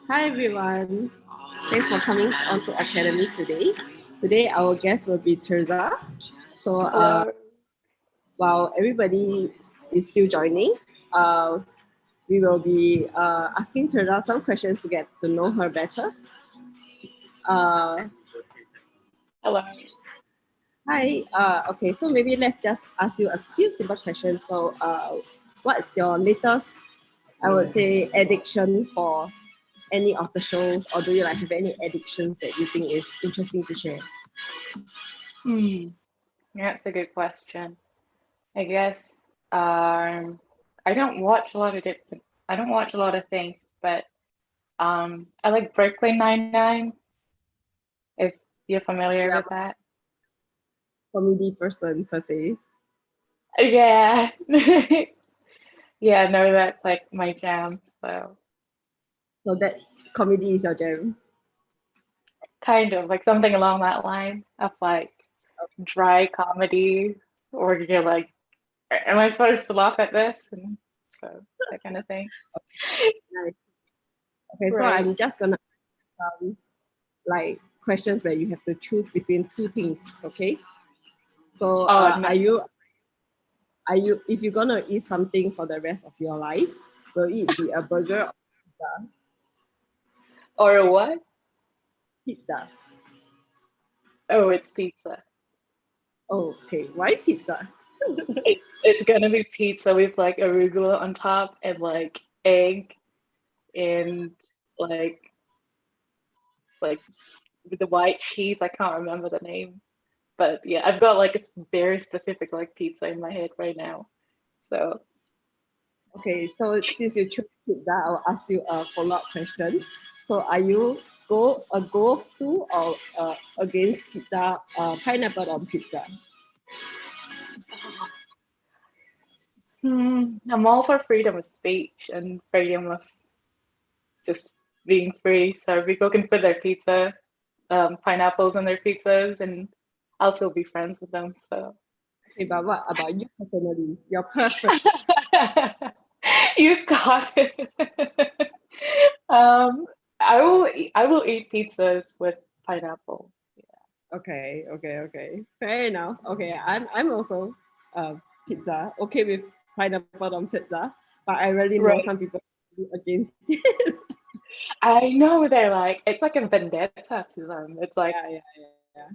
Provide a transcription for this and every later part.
Hi everyone, thanks for coming on to Academy today. Today our guest will be Tirza. So while everybody is still joining, we will be asking Tirza some questions to get to know her better. Hello. Hi, okay, so maybe let's just ask you a few simple questions. So what's your latest, I would say, addiction for any of the shows, or do you like have any addictions that you think is interesting to share? That's a good question. I guess I don't watch a lot of things, but I like Brooklyn Nine-Nine, if you're familiar Yeah, with that. comedy person per se. Yeah. Yeah, no, that's like my jam. So So that comedy is your jam. kind of like something along that line of like dry comedy, or you're like, am I supposed to laugh at this? And so that kind of thing. Nice. Okay, so Right. I'm just gonna like questions where you have to choose between two things. Okay. So Oh no. are you if you're gonna eat something for the rest of your life, will it be a burger or Or what? pizza? Oh, it's pizza. Okay, why pizza? It's gonna be pizza with like arugula on top and like egg and like like with the white cheese. I can't remember the name, but yeah, I've got like a very specific like pizza in my head right now. So Okay, so since you chose pizza, I'll ask you a follow-up question. So are you go to or against pizza, pineapple on pizza? I'm all for freedom of speech and freedom of just being free. So if people can put their pizza, pineapples on their pizzas, and I'll still be friends with them. So. Okay, but what about you personally? Your preference? You got it. Um, I will eat pizzas with pineapple. Okay. Fair enough. Okay, I'm also pizza. Okay with pineapple on pizza, but I really know Right. some people against it. I know they're like it's like a vendetta to them. It's like Yeah.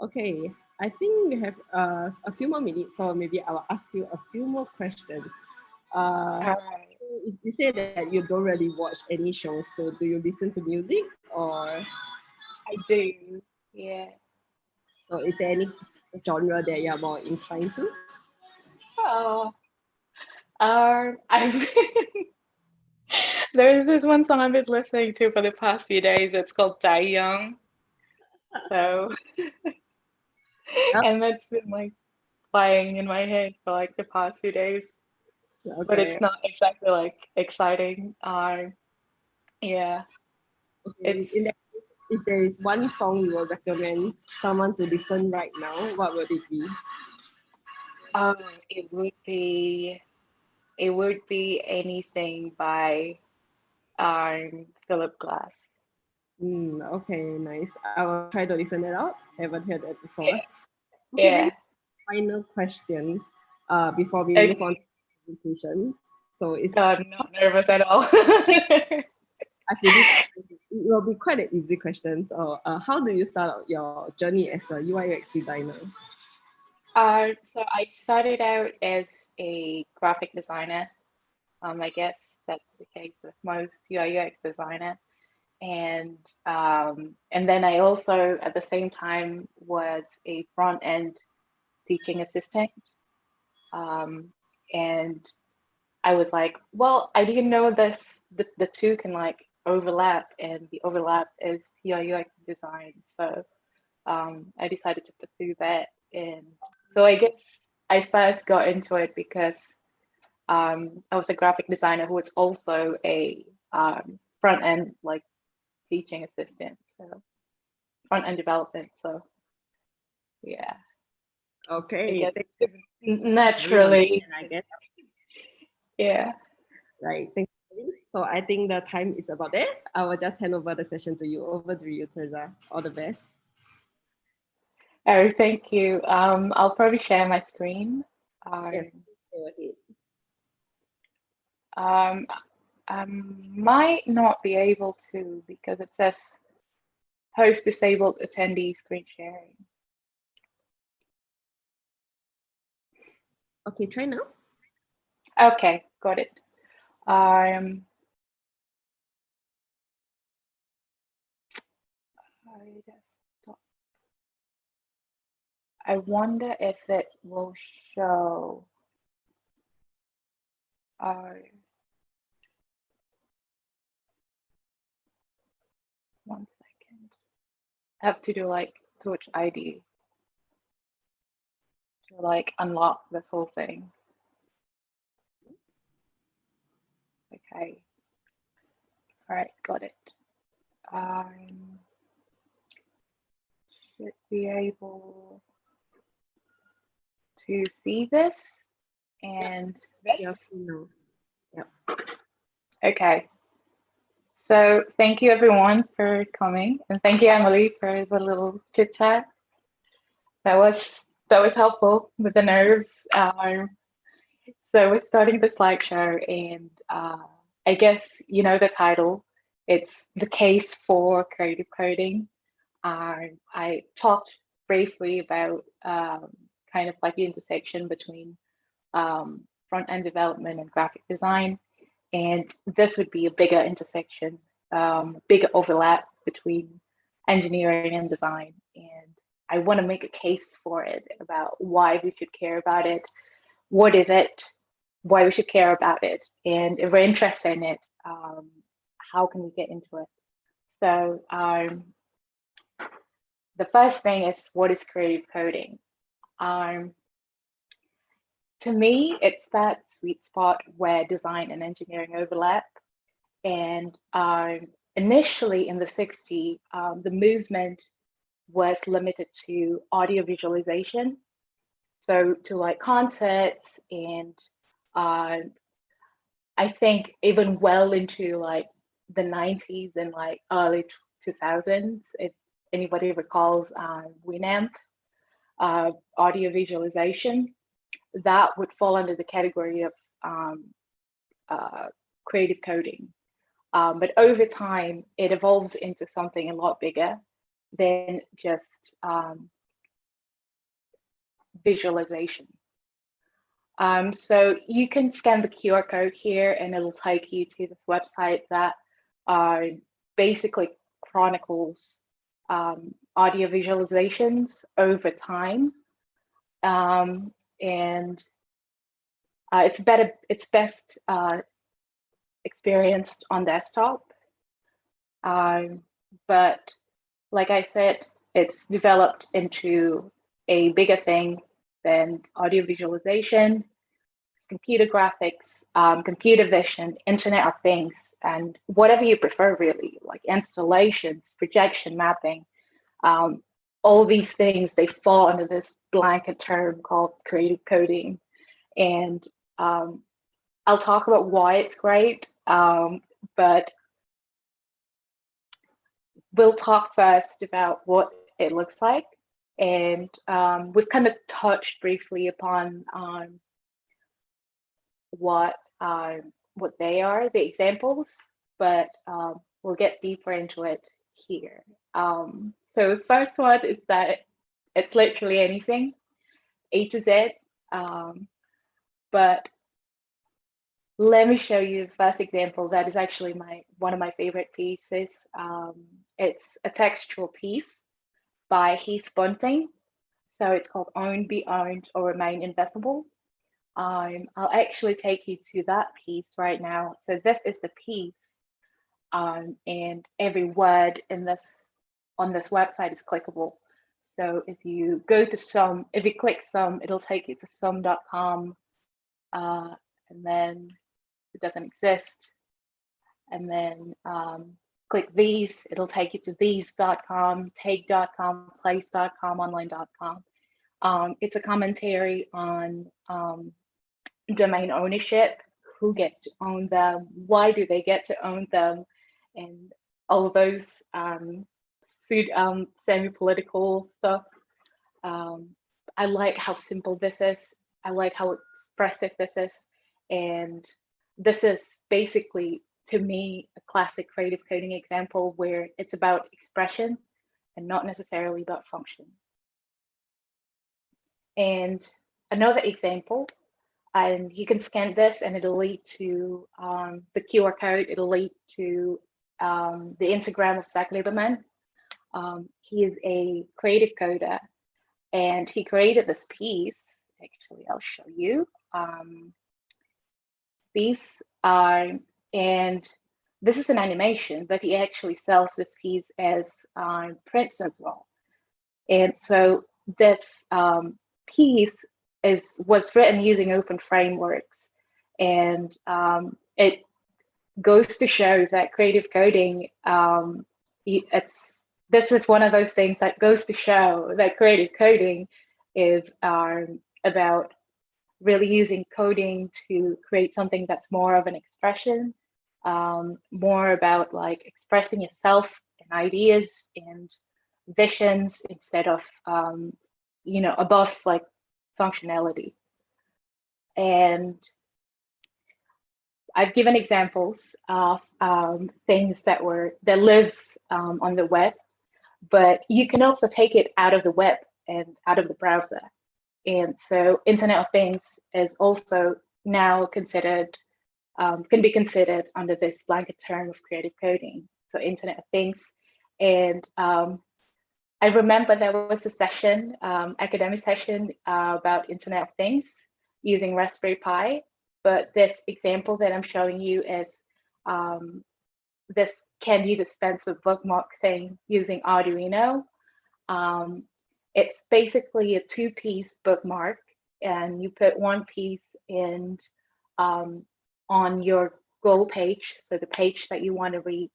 Okay, I think we have a few more minutes, so maybe I will ask you a few more questions. Uh, alright, so if you say that you don't really watch any shows, so do you listen to music, or I do. Yeah. so is there any genre that you're more inclined to? Oh. I've there's this one song I've been listening to for the past few days. It's called Die Young. So Yep. and that's been like playing in my head for like the past few days. But Okay. it's not exactly like exciting. Yeah, Okay. it's In that case, if there is one song you will recommend someone to listen right now, what would it be? um, it would be anything by Philip Glass. Okay, nice. I will try to listen it out. Haven't heard it before. Okay, then Yeah. final question before we move on Okay. to the presentation. So it's God, not nervous at all. I believe it will be quite an easy question. So how do you start out your journey as a UI UX designer? So I started out as a graphic designer. I guess that's the case with most UI UX designer. And then I also at the same time was a front end teaching assistant. Um, and I was like, well, I didn't know the two can like overlap, and the overlap is UI UX design. So I decided to pursue that. And so I guess I first got into it because I was a graphic designer who was also a front end like teaching assistant, so front end development. So yeah, I Okay, guess thank you for sharing on naturally, that, I guess. yeah. Right. Thank you. So I think the time is about there. I will just hand over the session to you. Over to you, Tirza. All the best. Oh, thank you. I'll probably share my screen. Yes, go ahead. I might not be able to because it says host disabled attendee screen sharing. Okay, try now. Okay, got it. I wonder if it will show. One second. I have to do like Touch ID to like unlock this whole thing. Okay. All right, got it. Should be able to see this and Yes, this. no. Yep. Okay. So thank you everyone for coming, and thank you Emily for the little chit chat. That was helpful with the nerves. So we're starting this lecture, and I guess you know the title. It's the case for creative coding. I talked briefly about kind of like the intersection between front-end development and graphic design, and this would be a bigger intersection, bigger overlap between engineering and design. And I want to make a case for it about why we should care about it. What is it? Why we should care about it? And if we're interested in it, how can we get into it? So the first thing is, what is creative coding? To me, it's that sweet spot where design and engineering overlap. And initially in the 60s, the movement was limited to audio visualization. So to like concerts, and I think even well into like the 90s and like early 2000s, if anybody recalls Winamp, audio visualization, that would fall under the category of creative coding. But over time, it evolves into something a lot bigger than just visualization. So you can scan the QR code here and it'll take you to this website that basically chronicles audio visualizations over time. And it's best experienced on desktop. But like I said, it's developed into a bigger thing than audio visualization. It's computer graphics, computer vision, Internet of Things, and whatever you prefer, really, like installations, projection mapping. All these things, they fall under this blanket term called creative coding. And I'll talk about why it's great, but we'll talk first about what it looks like. And we've kind of touched briefly upon what they are, the examples, but we'll get deeper into it here. So first one is that it's literally anything, A to Z, but let me show you the first example. That is actually one of my favorite pieces. It's a textual piece by Heath Bunting. So it's called Own, Be Owned, or Remain Invisible. I'll actually take you to that piece right now. So this is the piece, and every word on this website is clickable. So if you go to if you click some, it'll take you to some.com, and then it doesn't exist. And then click these, it'll take you to these.com, take.com, place.com, online.com. It's a commentary on domain ownership, who gets to own them, why do they get to own them, and all of those semi-political stuff. I like how simple this is. I like how expressive this is. And this is basically, to me, a classic creative coding example where it's about expression and not necessarily about function. And another example, and you can scan this and it'll lead to the QR code, it'll lead to the Instagram of Zach Lieberman. He is a creative coder, and he created this piece. Actually, I'll show you this piece. And this is an animation, but he actually sells this piece as prints as well. And so this piece was written using open frameworks, and it goes to show that creative coding, this is one of those things that goes to show that creative coding is about really using coding to create something that's more of an expression, more about like expressing yourself and ideas and visions instead of above like functionality. And I've given examples of things that live on the web, but you can also take it out of the web and out of the browser. And so Internet of Things is also now considered, can be considered under this blanket term of creative coding. So Internet of Things. And I remember there was a session, academic session about Internet of Things using Raspberry Pi. But this example that I'm showing you is this candy dispenser bookmark thing using Arduino. It's basically a two-piece bookmark, and you put one piece in on your goal page, so the page that you want to reach,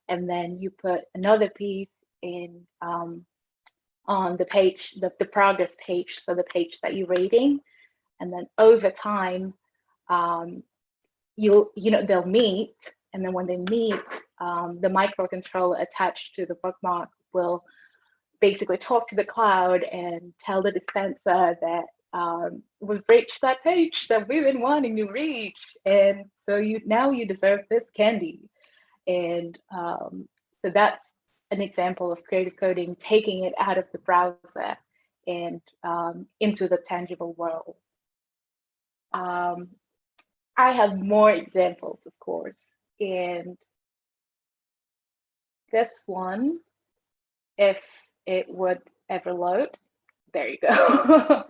and then you put another piece in on the page, the progress page, so the page that you're reading, and then over time, they'll meet, and then when they meet, the microcontroller attached to the bookmark will basically talk to the cloud and tell the dispenser that we've reached that page that we've been wanting to reach, and so now you deserve this candy. And so that's an example of creative coding, taking it out of the browser and into the tangible world. I have more examples, of course, and this one, if it would ever load, there you go.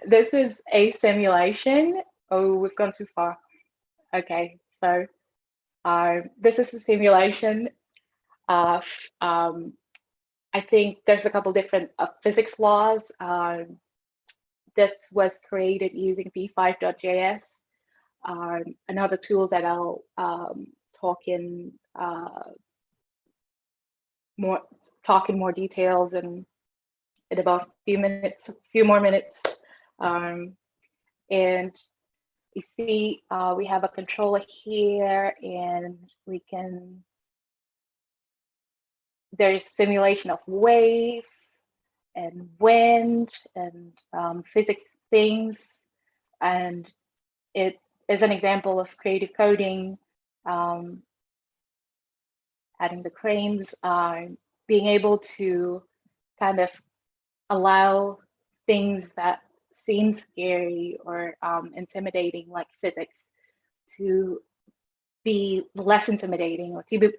This is a simulation. Oh, we've gone too far. Okay, so this is a simulation of, I think there's a couple different physics laws. This was created using v5.js. Another tool that I'll talk in more details in about a few more minutes. And you see, we have a controller here, and there's simulation of wave and wind and physics things, and it is an example of creative coding, adding the cranes, being able to kind of allow things that seem scary or intimidating, like physics, to be less intimidating, or to be,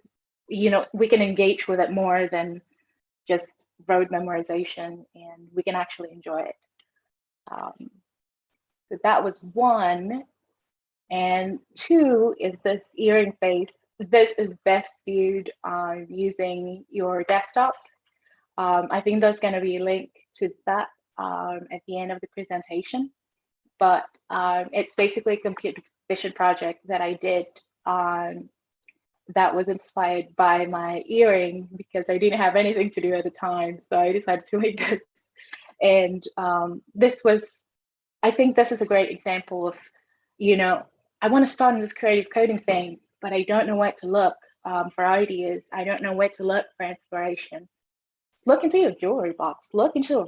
we can engage with it more than just road memorization, and we can actually enjoy it. So that was one. And two is this earring face. This is best viewed using your desktop. I think there's going to be a link to that at the end of the presentation. But it's basically a computer vision project that I did that was inspired by my earring, because I didn't have anything to do at the time. So I decided to make this. And I think this is a great example of, I want to start in this creative coding thing, but I don't know where to look for ideas. I don't know where to look for inspiration. Just look into your jewelry box, look into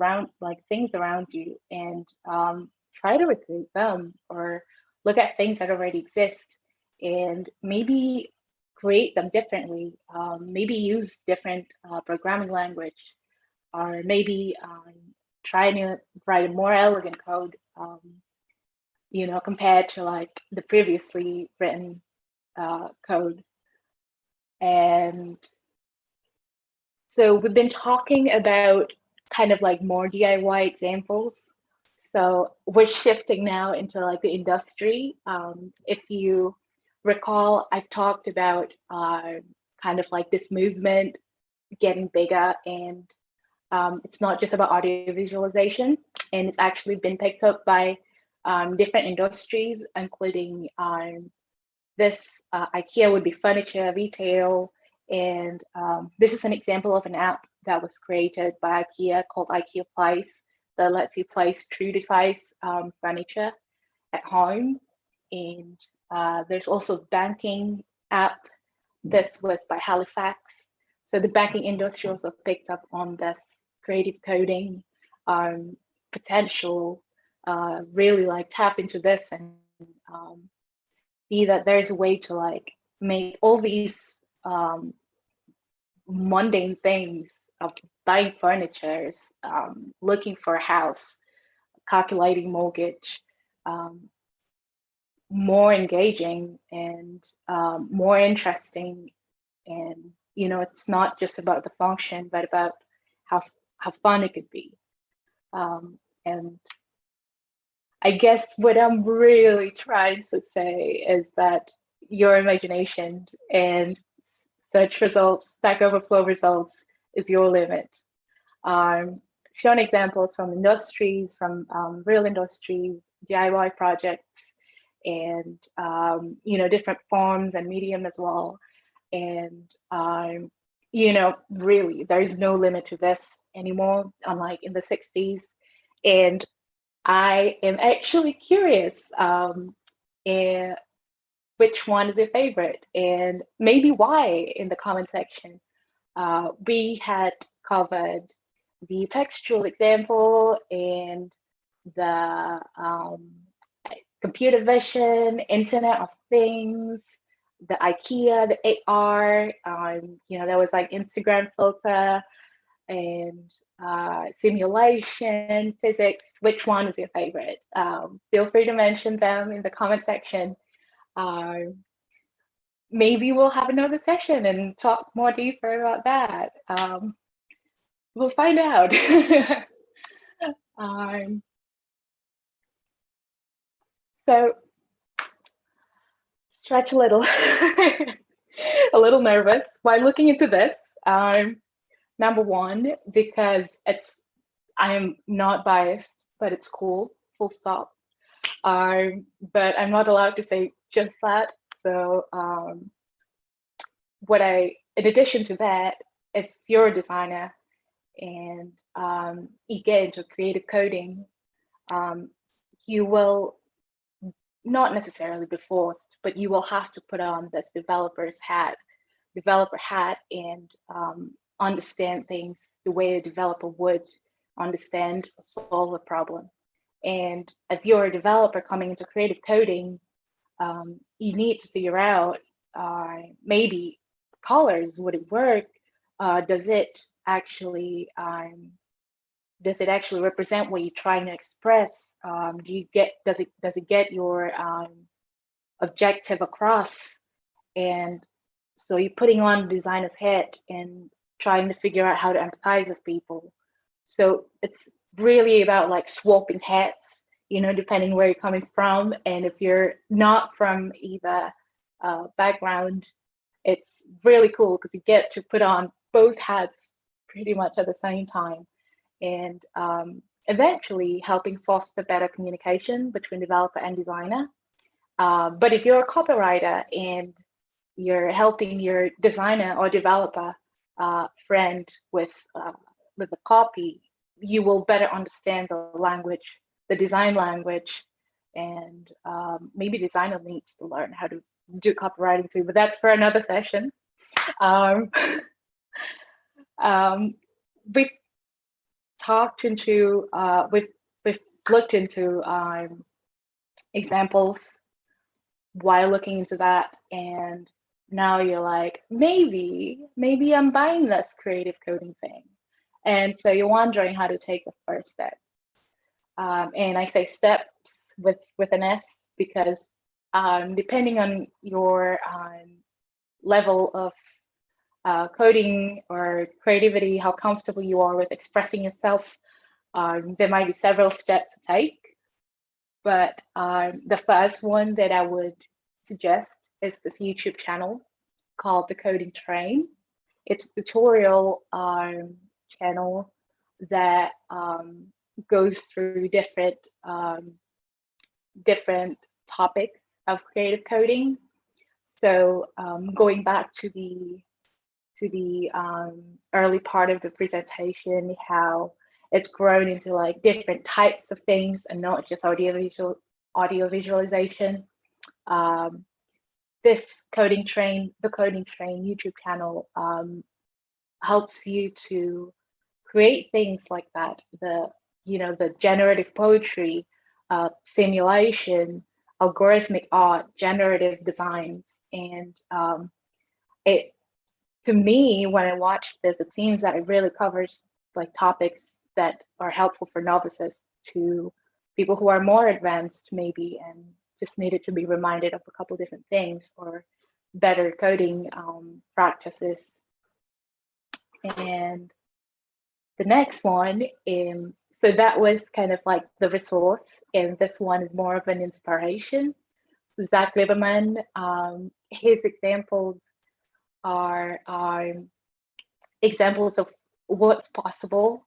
things around you, and try to recreate them, or look at things that already exist and maybe create them differently. Maybe use different programming language, or maybe try to write a more elegant code, compared to like the previously written code. And so we've been talking about kind of like more DIY examples. So we're shifting now into like the industry. If you recall, I've talked about kind of like this movement getting bigger, and it's not just about audio visualization, and it's actually been picked up by different industries, including this IKEA would be furniture, retail, and this is an example of an app that was created by IKEA called IKEA Place that lets you place true to size furniture at home. And there's also banking app. This was by Halifax. So the banking industry also picked up on this creative coding potential, really like tap into this and see that there's a way to like make all these mundane things of buying furniture, looking for a house, calculating mortgage, more engaging and more interesting. And it's not just about the function, but about how fun it could be. And I guess what I'm really trying to say is that your imagination and search results, Stack Overflow results is your limit. Shown examples from industries, from real industries, DIY projects, and different forms and medium as well. And really, there is no limit to this anymore, unlike in the 60s. And I am actually curious which one is your favorite, and maybe why in the comment section. We had covered the textual example and the computer vision, Internet of Things, the IKEA, the AR, there was like Instagram filter and simulation, physics. Which one is your favorite? Feel free to mention them in the comment section. Maybe we'll have another session and talk more deeper about that. We'll find out. So stretch a little, a little nervous while looking into this. Number one, because I am not biased, but it's cool, full stop. But I'm not allowed to say just that. So in addition to that, if you're a designer and you get into creative coding, you will not necessarily be forced, but you will have to put on this developer hat, and understand things the way a developer would understand or solve a problem. And if you're a developer coming into creative coding, you need to figure out maybe colors, would it work? Does it actually represent what you're trying to express? Does it get your objective across? And so you're putting on designer's hat and trying to figure out how to empathize with people. So it's really about like swapping hats, depending where you're coming from. And if you're not from either background, it's really cool because you get to put on both hats pretty much at the same time, and eventually helping foster better communication between developer and designer. But if you're a copywriter and you're helping your designer or developer friend with the copy, you will better understand the language, the design language, and maybe designer needs to learn how to do copywriting too, but that's for another session. Um, we've talked into, we've looked into examples while looking into that, and now you're like, maybe I'm buying this creative coding thing, and so you're wondering how to take the first step. And I say steps with an S because depending on your level of coding or creativity, how comfortable you are with expressing yourself, there might be several steps to take. But the first one that I would suggest is this YouTube channel called The Coding Train. It's a tutorial channel that goes through different topics of creative coding. So going back to the early part of the presentation, how it's grown into like different types of things and not just audio visualization. This the Coding Train YouTube channel helps you to create things like that. The generative poetry, simulation, algorithmic art, generative designs, and it, to me, when I watched this, it seems that it really covers like topics that are helpful for novices to people who are more advanced maybe and just needed to be reminded of a couple different things or better coding practices. And the next one, so that was kind of like the resource, and this one is more of an inspiration. So Zach Lieberman, his examples are examples of what's possible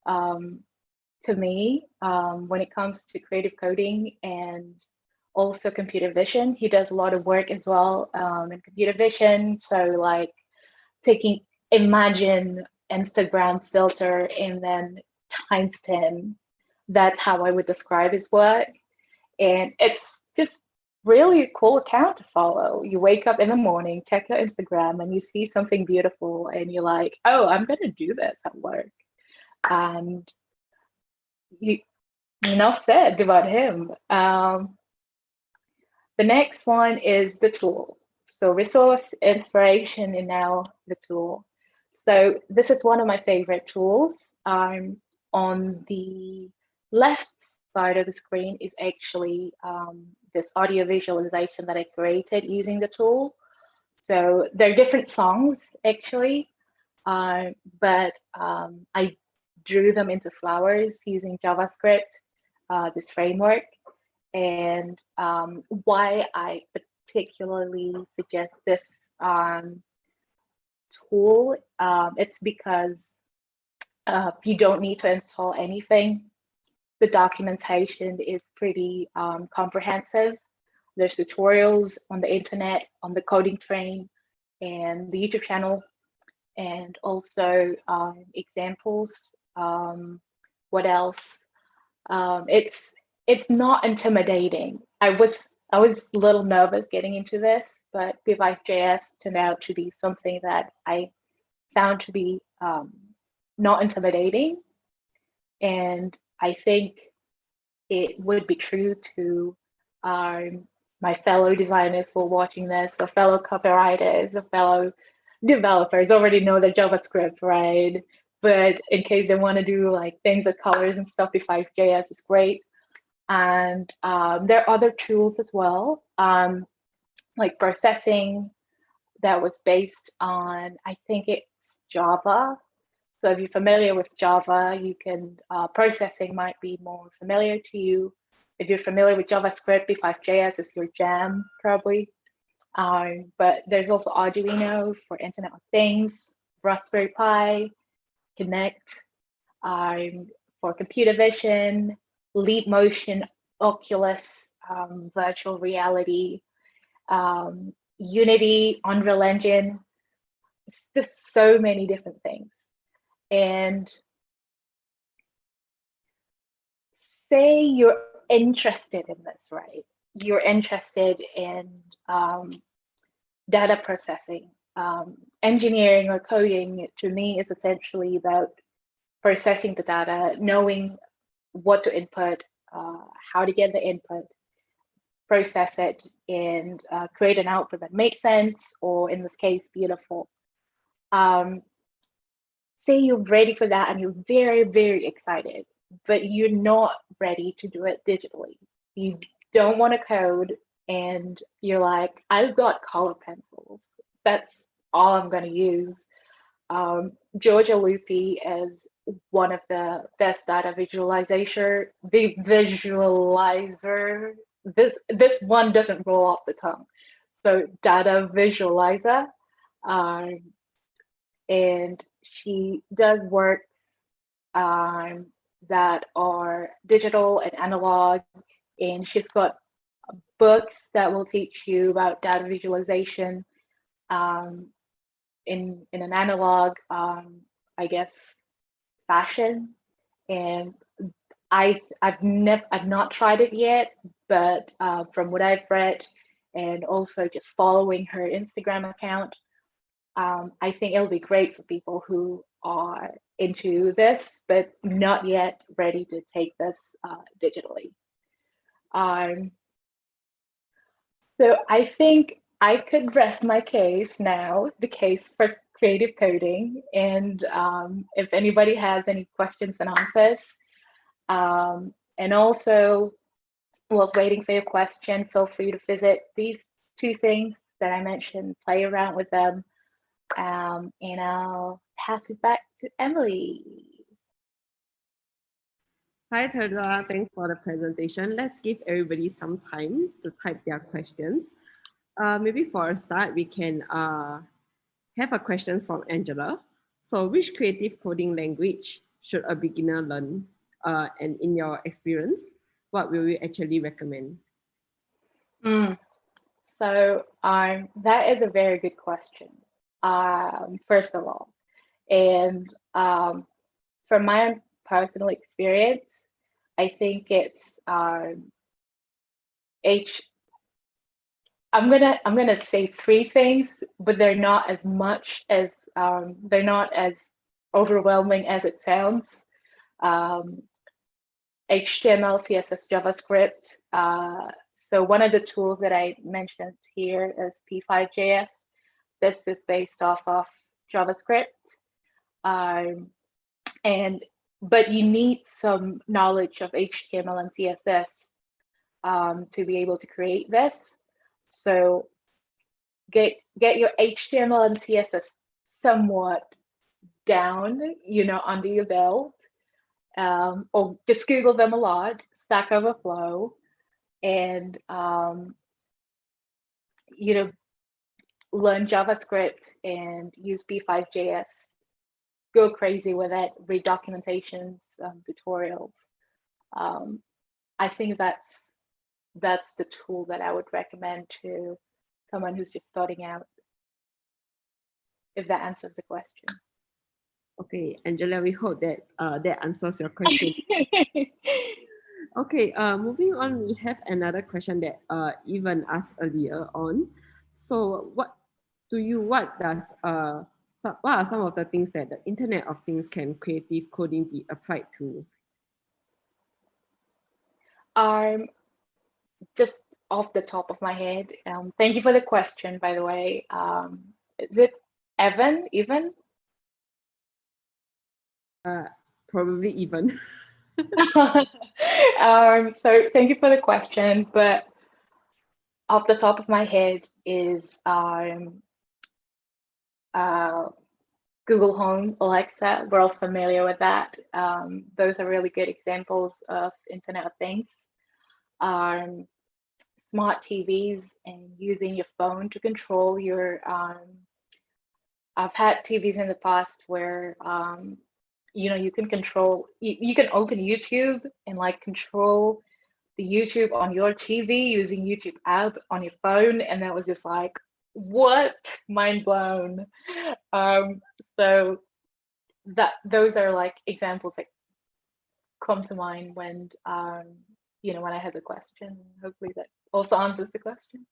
to me when it comes to creative coding and also computer vision. He does a lot of work as well in computer vision. So like imagine Instagram filter and then timestamp. That's how I would describe his work. And it's just really a cool account to follow. You wake up in the morning, check your Instagram, and you see something beautiful, and you're like, oh, I'm going to do this at work. And enough said about him. The next one is the tool. So resource, inspiration, and now the tool. So this is one of my favorite tools. On the left side of the screen is actually this audio visualization that I created using the tool. So they're different songs actually, but I drew them into flowers using JavaScript, this framework. And why I particularly suggest this tool, it's because you don't need to install anything. The documentation is pretty comprehensive. There's tutorials on the internet, on the Coding Train, and the YouTube channel, and also examples. What else? It's not intimidating. I was a little nervous getting into this, but Device.js turned out to be something that I found to be not intimidating, and I think it would be true to my fellow designers who are watching this, or fellow copywriters, or fellow developers already know the JavaScript, right? But in case they want to do like things with colors and stuff, Device.js is great. And there are other tools as well, like processing that was based on, I think it's Java. So if you're familiar with Java, you can, processing might be more familiar to you. If you're familiar with JavaScript, Device.js is your jam, probably. But there's also Arduino for Internet of Things, Raspberry Pi, Connect for computer vision, Leap Motion, Oculus, virtual reality, Unity, Unreal Engine. It's just so many different things. And say you're interested in this, right? You're interested in data processing. Engineering or coding, to me, is essentially about processing the data, knowing what to input, how to get the input, process it, and create an output that makes sense, or in this case, beautiful. Say you're ready for that and you're very, very excited, but you're not ready to do it digitally. You don't want to code, and you're like, I've got color pencils. That's all I'm going to use. Georgia Loopy is one of the best data visualizer. This one doesn't roll off the tongue. So data visualizer, and she does works that are digital and analog, and she's got books that will teach you about data visualization in an analog, I guess, fashion. And I've not tried it yet, but from what I've read and also just following her Instagram account, I think it'll be great for people who are into this, but not yet ready to take this digitally. So I think I could rest my case now, the case for creative coding. And if anybody has any questions and answers, and also whilst waiting for your question, feel free to visit these two things that I mentioned, play around with them, and I'll pass it back to Emily. Hi, Tirza. Thanks for the presentation. Let's give everybody some time to type their questions. Maybe for a start, we can have a question from Angela. So which creative coding language should a beginner learn? And in your experience, what will you actually recommend? So that is a very good question, first of all. And from my personal experience, I think it's I'm gonna say three things, but they're not as much as they're not as overwhelming as it sounds. HTML, CSS, JavaScript. So one of the tools that I mentioned here is P5.js. This is based off of JavaScript. But you need some knowledge of HTML and CSS to be able to create this. So get your HTML and CSS somewhat down, under your belt, or just Google them a lot, Stack Overflow, and learn JavaScript and use P5.js. Go crazy with it, read documentations, tutorials. I think that's the tool that I would recommend to someone who's just starting out, if that answers the question. Okay, Angela, we hope that that answers your question. Okay, moving on, we have another question that Evan asked earlier on. So what are some of the things that the Internet of Things can creative coding be applied to? Just off the top of my head, thank you for the question, by the way. Is it Evan? Probably Evan. So thank you for the question, but off the top of my head is Google Home, Alexa. We're all familiar with that. Those are really good examples of Internet of Things. Smart TVs and using your phone to control your. I've had TVs in the past where you can control. You can open YouTube and control the YouTube on your TV using YouTube app on your phone, and that was just like, what? Mind blown. So those are examples that come to mind when when I had the question. Hopefully that also answers the question.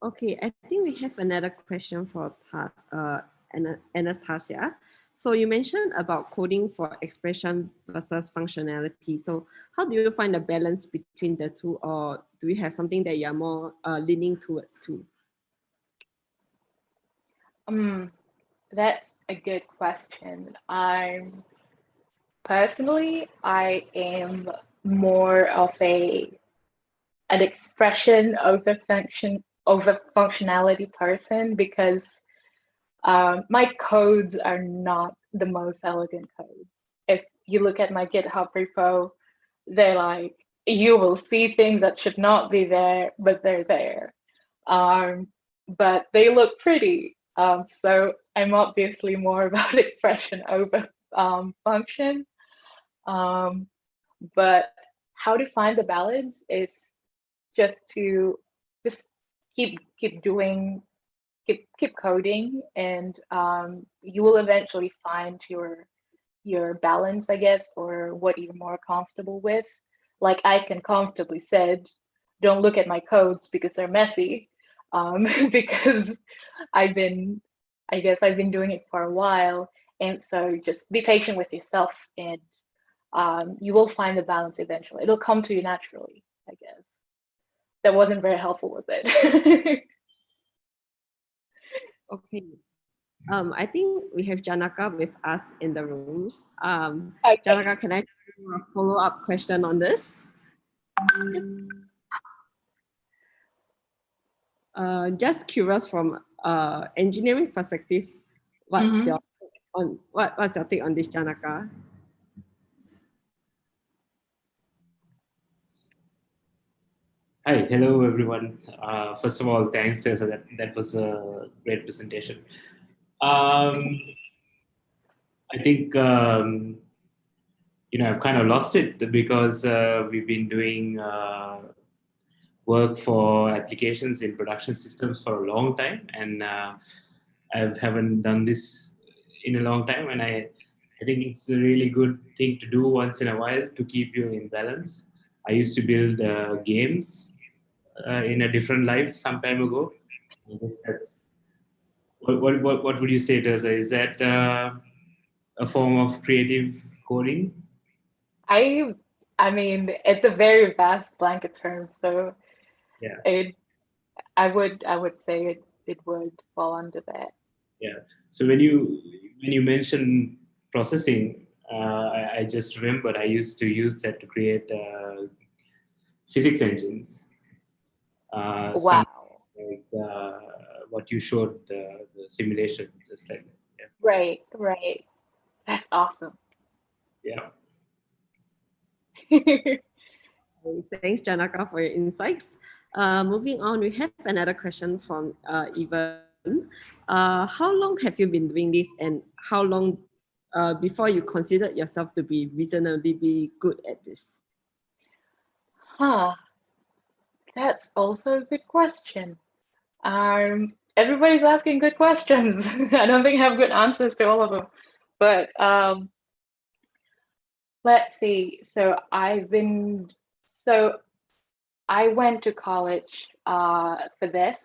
Okay, I think we have another question for Anastasia. So you mentioned about coding for expression versus functionality. So how do you find the balance between the two, or do you have something that you're more leaning towards too? That's a good question. Personally, I am more of an expression over functionality person, because my codes are not the most elegant codes. If you look at my GitHub repo, they're like, you will see things that should not be there, but they're there. But they look pretty. So I'm obviously more about expression over function. But how to find the balance is just to keep doing, keep coding, and you will eventually find your balance, I guess, or what you're more comfortable with. Like I can comfortably said, don't look at my codes because they're messy, because I've been doing it for a while, and so just be patient with yourself, and you will find the balance eventually. It'll come to you naturally, I guess. That wasn't very helpful, was it? Okay. I think we have Janaka with us in the room. Okay. Janaka, can I do a follow-up question on this? Just curious from engineering perspective, what's your take on this, Janaka? Hi, hello everyone. First of all, thanks, Tirza. That was a great presentation. I think I've kind of lost it because we've been doing work for applications in production systems for a long time, and I haven't done this in a long time. And I think it's a really good thing to do once in a while to keep you in balance. I used to build games in a different life some time ago. I guess that's what would you say, Tirza? Is that a form of creative coding? I mean, it's a very vast blanket term, so Yeah. I would say it would fall under that. Yeah. So when you mention processing, I just remembered I used to use that to create physics engines. Wow. Like what you showed, the simulation, just like that. Right. That's awesome. Yeah. Thanks, Janaka, for your insights. Moving on, we have another question from Evan. How long have you been doing this, and how long before you considered yourself to be reasonably good at this? That's also a good question. Everybody's asking good questions. I don't think I have good answers to all of them, but let's see. So I went to college for this.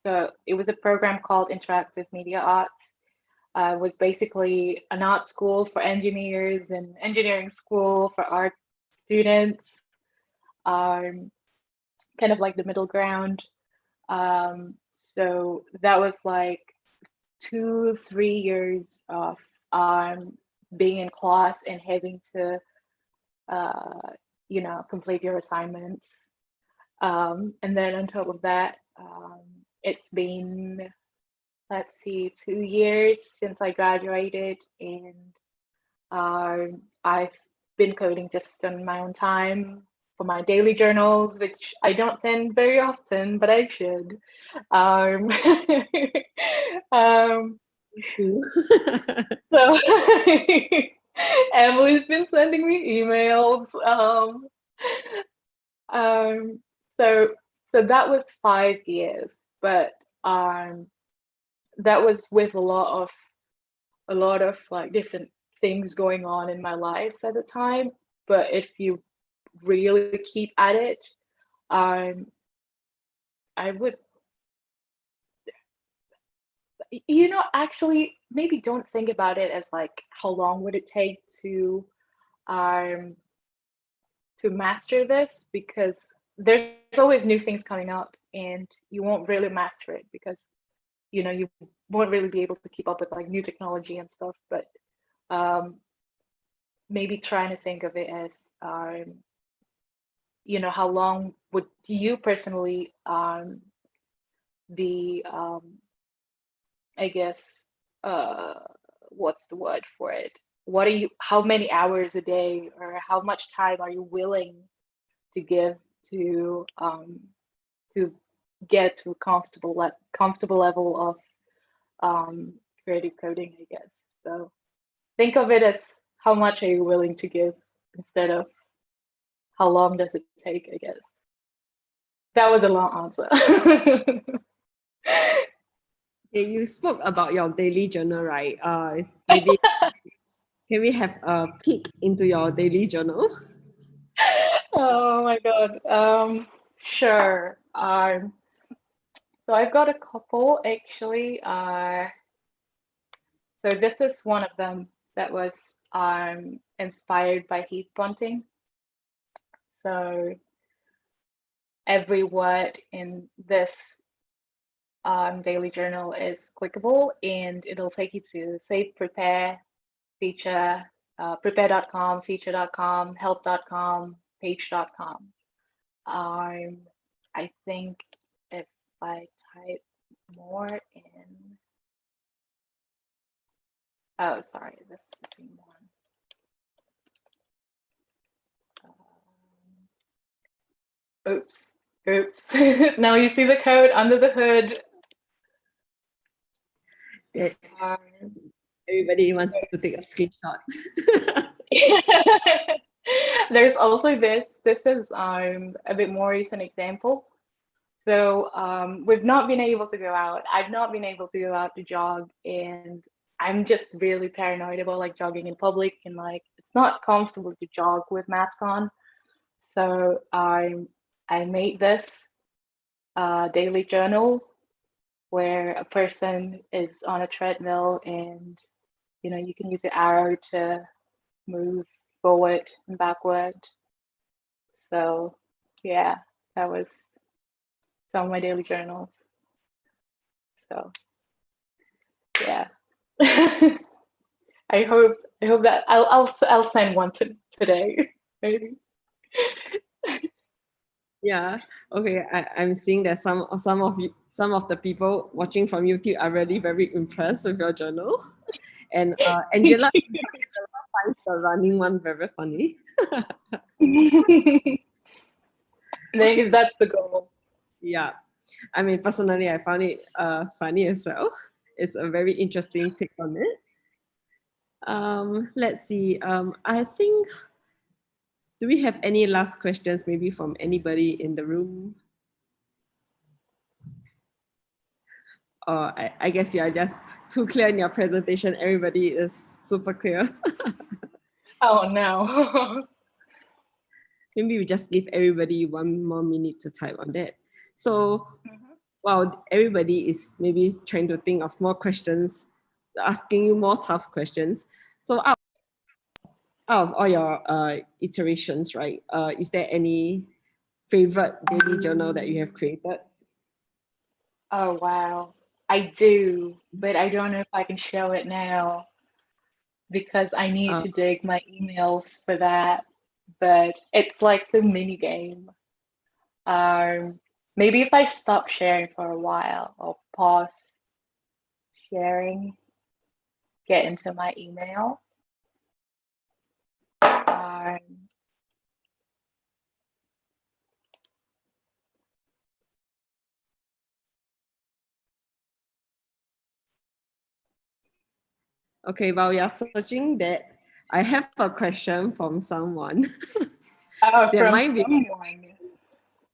So it was a program called Interactive Media Arts. It was basically an art school for engineers and engineering school for art students, kind of like the middle ground. So that was like 2-3 years of being in class and having to complete your assignments. And then on top of that, it's been, let's see, 2 years since I graduated, and I've been coding just on my own time for my daily journals, which I don't send very often, but I should. So Emily's been sending me emails. So that was 5 years, but that was with a lot of like different things going on in my life at the time. But if you really keep at it, I would, actually maybe don't think about it as like how long would it take um to master this, because there's always new things coming up and you won't really master it because you won't really be able to keep up with like new technology and stuff. But maybe trying to think of it as how long would you personally be I guess what's the word for it? How many hours a day or how much time are you willing to give to get to a comfortable level of creative coding, I guess. So think of it as how much are you willing to give instead of how long does it take, I guess. That was a long answer. Okay, you spoke about your daily journal, right? Maybe can we have a peek into your daily journal? Oh my God. Sure. So I've got a couple actually. So this is one of them that was inspired by heat bunting. So every word in this daily journal is clickable, and it'll take you to say prepare, feature, prepare.com, feature.com, help.com, page.com. I think if I type more in, oh, sorry, this is the same one. Oops. Now you see the code under the hood. Everybody wants to take a screenshot. There's also this. This is a bit more recent example. So we've not been able to go out. I've not been able to go out to jog, and I'm just really paranoid about like jogging in public, and like it's not comfortable to jog with mask on. So I made this daily journal where a person is on a treadmill, and you can use the arrow to move forward and backward. So yeah, that was some of my daily journals. So yeah. I hope that I'll send one today maybe. Yeah. Okay. I'm seeing that some of the people watching from YouTube are really very impressed with your journal, and Angela finds the running one very funny. I think that's the goal. Yeah. I mean, personally, I found it funny as well. It's a very interesting take on it. Let's see. I think, do we have any last questions maybe from anybody in the room? Or I guess you are just too clear in your presentation. Everybody is super clear. Oh no. Maybe we just give everybody 1 more minute to type on that. So while everybody is maybe trying to think of more questions, asking you more tough questions. So out of all your iterations, right, is there any favorite daily journal that you have created? Oh wow. I do, but I don't know if I can show it now because I need to dig my emails for that. But it's like the mini game. Maybe if I stop sharing for a while, I'll pause sharing, get into my email. Okay, while you're searching that, I have a question from someone. Oh, there from might be someone.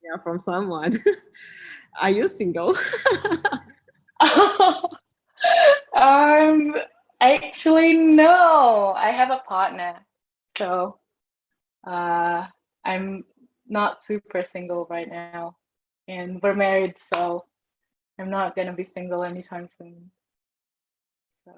Yeah, from someone. Are you single? Actually, no. I have a partner, so I'm not super single right now, and we're married, so I'm not gonna be single anytime soon. So,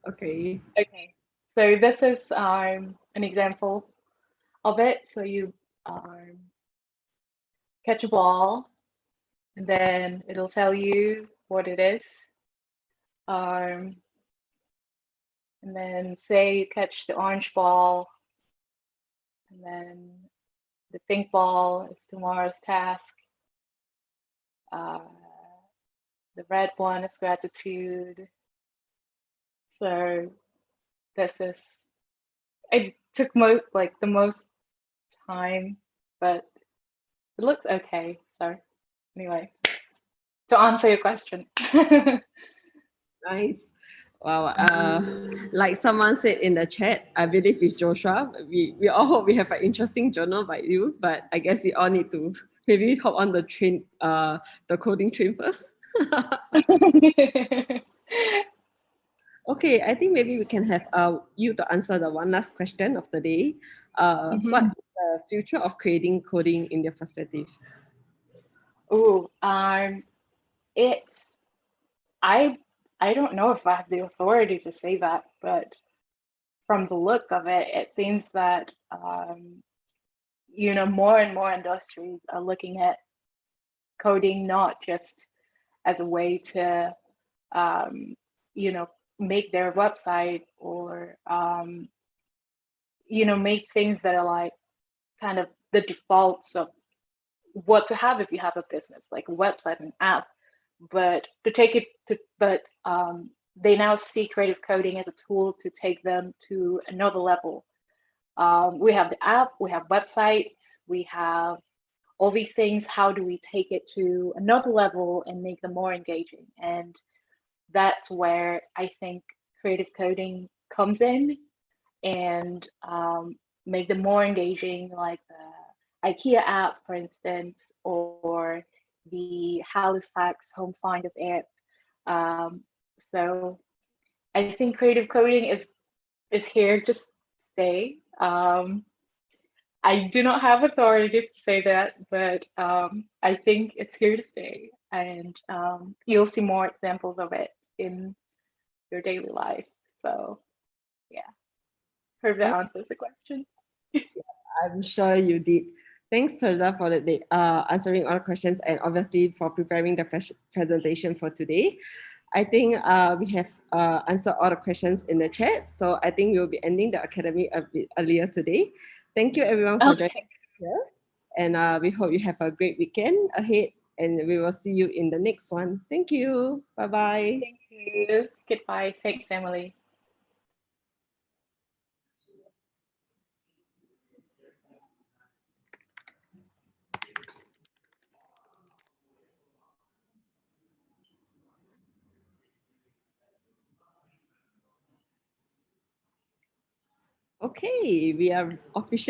Okay. okay. So this is an example of it. So you catch a ball, and then it'll tell you what it is. And then say you catch the orange ball, and then the pink ball is tomorrow's task. The red one is gratitude. So this is, it took the most time, but it looks okay. So anyway, to answer your question. Nice. Wow. Like someone said in the chat, I believe it's Joshua. We all hope we have an interesting journal by you, but I guess we all need to maybe hop on the train, the coding train first. Okay, I think maybe we can have you to answer the one last question of the day. What is the future of creating coding in your perspective? Oh, it's I don't know if I have the authority to say that, but from the look of it, it seems that more and more industries are looking at coding not just as a way to make their website or make things that are like kind of the defaults of what to have if you have a business, like a website and app, but to take it to they now see creative coding as a tool to take them to another level. We have the app, we have websites, we have all these things. How do we take it to another level and make them more engaging? And that's where I think creative coding comes in and make them more engaging, like the IKEA app, for instance, or the Halifax Home Finders app. So I think creative coding is here to stay. I do not have authority to say that, but I think it's here to stay, and you'll see more examples of it in your daily life. So yeah, hope that answers the question. I'm sure you did. Thanks, Tirza, for answering all questions and obviously for preparing the presentation for today. I think we have answered all the questions in the chat. So I think we'll be ending the academy a bit earlier today. Thank you everyone for joining here. And we hope you have a great weekend ahead and we will see you in the next one. Thank you. Bye-bye. Thank you. Goodbye. Thanks, Emily. Okay, we are officially